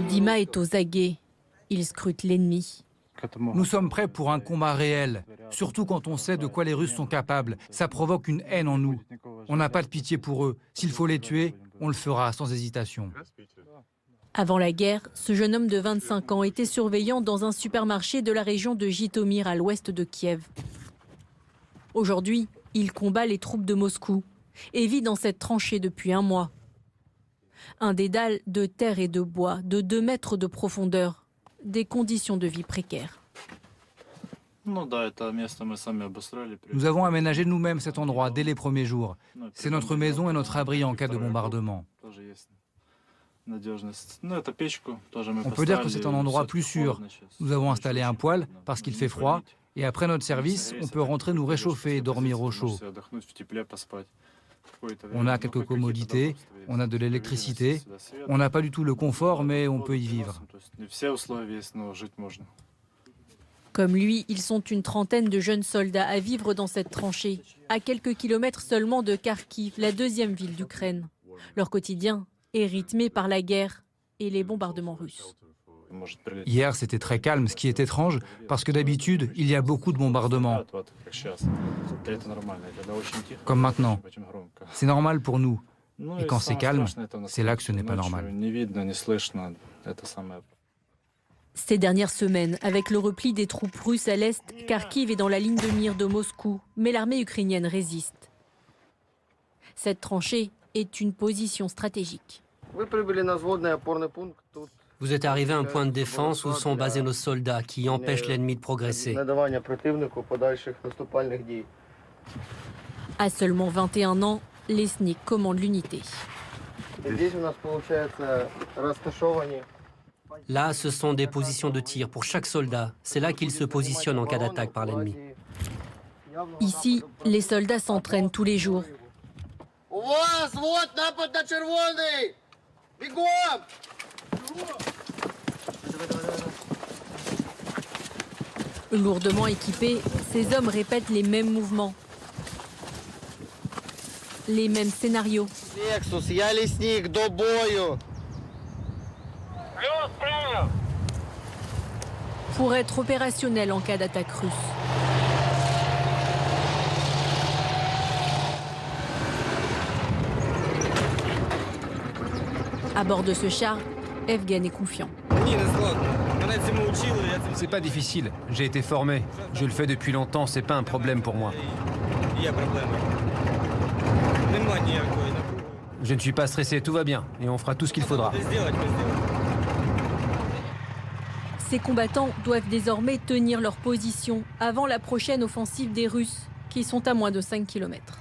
Dima est aux aguets. Il scrute l'ennemi. Nous sommes prêts pour un combat réel, surtout quand on sait de quoi les Russes sont capables. Ça provoque une haine en nous. On n'a pas de pitié pour eux. S'il faut les tuer, on le fera sans hésitation. Avant la guerre, ce jeune homme de 25 ans était surveillant dans un supermarché de la région de Jitomir à l'ouest de Kiev. Aujourd'hui, il combat les troupes de Moscou et vit dans cette tranchée depuis un mois. Un dédale de terre et de bois de 2 mètres de profondeur. Des conditions de vie précaires. Nous avons aménagé nous-mêmes cet endroit dès les premiers jours. C'est notre maison et notre abri en cas de bombardement. On peut dire que c'est un endroit plus sûr. Nous avons installé un poêle parce qu'il fait froid et après notre service, on peut rentrer nous réchauffer et dormir au chaud. On a quelques commodités, on a de l'électricité. On n'a pas du tout le confort, mais on peut y vivre. Comme lui, ils sont une trentaine de jeunes soldats à vivre dans cette tranchée, à quelques kilomètres seulement de Kharkiv, la 2e ville d'Ukraine. Leur quotidien est rythmé par la guerre et les bombardements russes. Hier, c'était très calme, ce qui est étrange, parce que d'habitude, il y a beaucoup de bombardements. Comme maintenant. C'est normal pour nous. Et quand c'est calme, c'est là que ce n'est pas normal. Ces dernières semaines, avec le repli des troupes russes à l'est, Kharkiv est dans la ligne de mire de Moscou, mais l'armée ukrainienne résiste. Cette tranchée est une position stratégique. Vous êtes arrivé à un point de défense où sont basés nos soldats qui empêchent l'ennemi de progresser. À seulement 21 ans, Lesnik commande l'unité. Là, ce sont des positions de tir pour chaque soldat. C'est là qu'ils se positionnent en cas d'attaque par l'ennemi. Ici, les soldats s'entraînent tous les jours. Lourdement équipés, ces hommes répètent les mêmes mouvements, les mêmes scénarios. Pour être opérationnel en cas d'attaque russe. À bord de ce char, Evgen est confiant. C'est pas difficile, j'ai été formé. Je le fais depuis longtemps, c'est pas un problème pour moi. Je ne suis pas stressé, tout va bien, et on fera tout ce qu'il faudra. Ces combattants doivent désormais tenir leur position avant la prochaine offensive des Russes, qui sont à moins de 5 km.